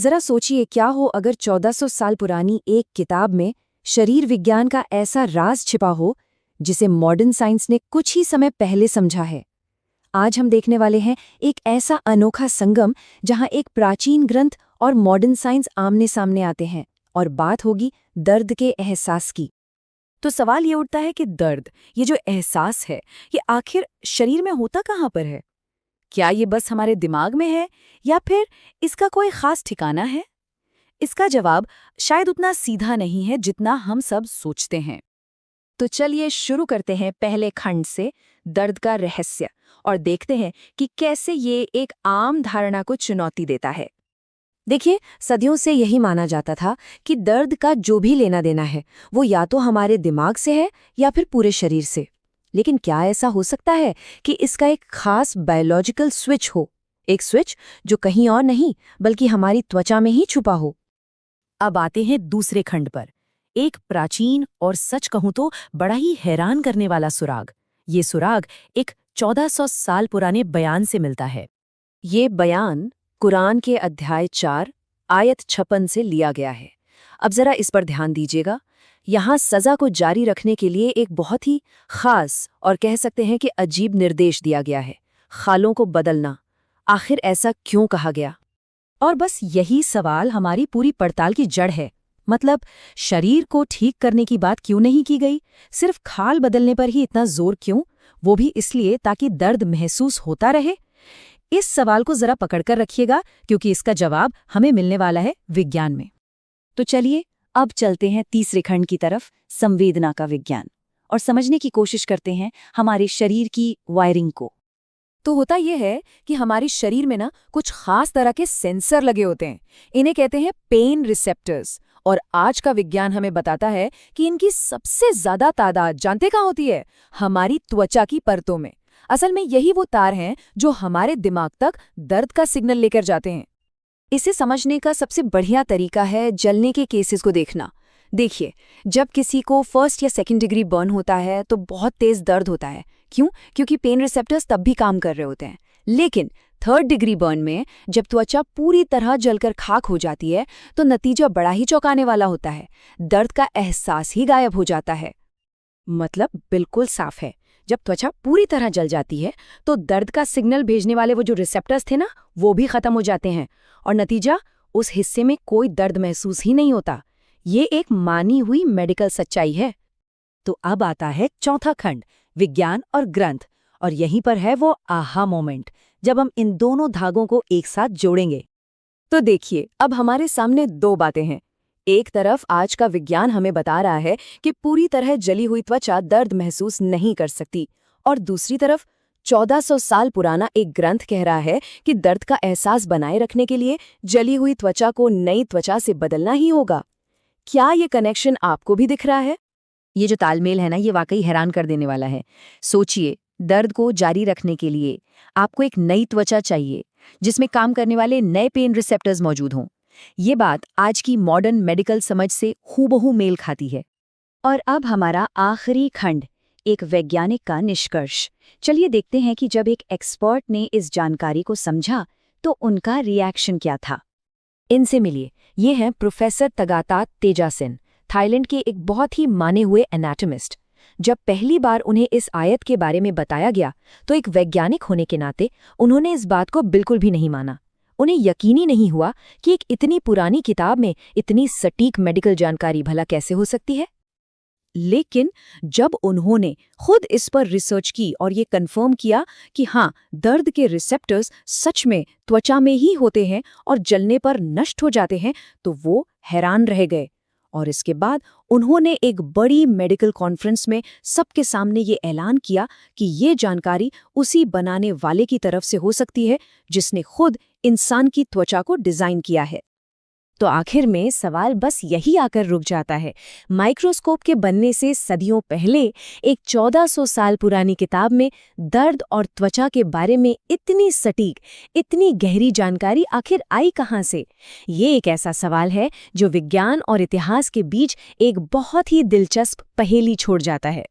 जरा सोचिए क्या हो अगर 1400 साल पुरानी एक किताब में शरीर विज्ञान का ऐसा राज छिपा हो जिसे मॉडर्न साइंस ने कुछ ही समय पहले समझा है। आज हम देखने वाले हैं एक ऐसा अनोखा संगम जहां एक प्राचीन ग्रंथ और मॉडर्न साइंस आमने सामने आते हैं, और बात होगी दर्द के एहसास की। तो सवाल ये उठता है कि दर्द, ये जो एहसास है, ये आखिर शरीर में होता कहाँ पर है? क्या ये बस हमारे दिमाग में है या फिर इसका कोई खास ठिकाना है? इसका जवाब शायद उतना सीधा नहीं है जितना हम सब सोचते हैं। तो चलिए शुरू करते हैं पहले खंड से, दर्द का रहस्य, और देखते हैं कि कैसे ये एक आम धारणा को चुनौती देता है। देखिए, सदियों से यही माना जाता था कि दर्द का जो भी लेना देना है वो या तो हमारे दिमाग से है या फिर पूरे शरीर से। लेकिन क्या ऐसा हो सकता है कि इसका एक खास बायोलॉजिकल स्विच हो, एक स्विच जो कहीं और नहीं बल्कि हमारी त्वचा में ही छुपा हो? अब आते हैं दूसरे खंड पर, एक प्राचीन और सच कहूं तो बड़ा ही हैरान करने वाला सुराग। ये सुराग एक 1400 साल पुराने बयान से मिलता है। ये बयान कुरान के अध्याय 4 आयत 56 से लिया गया है। अब जरा इस पर ध्यान दीजिएगा। यहाँ सजा को जारी रखने के लिए एक बहुत ही खास और कह सकते हैं कि अजीब निर्देश दिया गया है, खालों को बदलना। आखिर ऐसा क्यों कहा गया? और बस यही सवाल हमारी पूरी पड़ताल की जड़ है। मतलब, शरीर को ठीक करने की बात क्यों नहीं की गई? सिर्फ खाल बदलने पर ही इतना जोर क्यों? वो भी इसलिए ताकि दर्द महसूस होता रहे। इस सवाल को जरा पकड़कर रखिएगा, क्योंकि इसका जवाब हमें मिलने वाला है विज्ञान में। तो चलिए अब चलते हैं तीसरे खंड की तरफ, संवेदना का विज्ञान, और समझने की कोशिश करते हैं हमारे शरीर की वायरिंग को। तो होता यह है कि हमारे शरीर में ना कुछ खास तरह के सेंसर लगे होते हैं। इन्हें कहते हैं पेन रिसेप्टर्स। और आज का विज्ञान हमें बताता है कि इनकी सबसे ज्यादा तादाद जानते कहाँ होती है? हमारी त्वचा की परतों में। असल में यही वो तार हैं जो हमारे दिमाग तक दर्द का सिग्नल लेकर जाते हैं। इसे समझने का सबसे बढ़िया तरीका है जलने के केसेस को देखना। देखिए, जब किसी को फर्स्ट या सेकंड डिग्री बर्न होता है तो बहुत तेज दर्द होता है। क्यों? क्योंकि पेन रिसेप्टर्स तब भी काम कर रहे होते हैं। लेकिन थर्ड डिग्री बर्न में जब त्वचा पूरी तरह जलकर खाक हो जाती है तो नतीजा बड़ा ही चौंकाने वाला होता है। दर्द का एहसास ही गायब हो जाता है। मतलब बिल्कुल साफ है, जब त्वचा पूरी तरह जल जाती है तो दर्द का सिग्नल भेजने वाले वो जो रिसेप्टर्स थे ना, वो भी खत्म हो जाते हैं, और नतीजा उस हिस्से में कोई दर्द महसूस ही नहीं होता। ये एक मानी हुई मेडिकल सच्चाई है। तो अब आता है चौथा खंड, विज्ञान और ग्रंथ, और यहीं पर है वो आहा मोमेंट, जब हम इन दोनों धागों को एक साथ जोड़ेंगे। तो देखिए, अब हमारे सामने दो बातें हैं। एक तरफ आज का विज्ञान हमें बता रहा है कि पूरी तरह जली हुई त्वचा दर्द महसूस नहीं कर सकती, और दूसरी तरफ 1400 साल पुराना एक ग्रंथ कह रहा है कि दर्द का एहसास बनाए रखने के लिए जली हुई त्वचा को नई त्वचा से बदलना ही होगा। क्या ये कनेक्शन आपको भी दिख रहा है? ये जो तालमेल है ना, ये वाकई हैरान कर देने वाला है। सोचिए, दर्द को जारी रखने के लिए आपको एक नई त्वचा चाहिए जिसमें काम करने वाले नए पेन रिसेप्टर्स मौजूद हों। ये बात आज की मॉडर्न मेडिकल समझ से हूबहू मेल खाती है। और अब हमारा आखिरी खंड, एक वैज्ञानिक का निष्कर्ष। चलिए देखते हैं कि जब एक एक्सपर्ट ने इस जानकारी को समझा तो उनका रिएक्शन क्या था। इनसे मिलिए, ये हैं प्रोफेसर तगातात तेजासेन, थाईलैंड के एक बहुत ही माने हुए एनाटॉमिस्ट। जब पहली बार उन्हें इस आयत के बारे में बताया गया तो एक वैज्ञानिक होने के नाते उन्होंने इस बात को बिल्कुल भी नहीं माना। उन्हें यकीन ही नहीं हुआ कि एक इतनी पुरानी किताब में इतनी सटीक मेडिकल जानकारी भला कैसे हो सकती है। लेकिन जब उन्होंने खुद इस पर रिसर्च की और ये कंफर्म किया कि हाँ, दर्द के रिसेप्टर्स सच में त्वचा में ही होते हैं और जलने पर नष्ट हो जाते हैं, तो वो हैरान रह गए। और इसके बाद उन्होंने एक बड़ी मेडिकल कॉन्फ्रेंस में सबके सामने ये ऐलान किया कि ये जानकारी उसी बनाने वाले की तरफ से हो सकती है जिसने खुद इंसान की त्वचा को डिजाइन किया है। तो आखिर में सवाल बस यही आकर रुक जाता है, माइक्रोस्कोप के बनने से सदियों पहले एक 1400 साल पुरानी किताब में दर्द और त्वचा के बारे में इतनी सटीक, इतनी गहरी जानकारी आखिर आई कहाँ से? ये एक ऐसा सवाल है जो विज्ञान और इतिहास के बीच एक बहुत ही दिलचस्प पहेली छोड़ जाता है।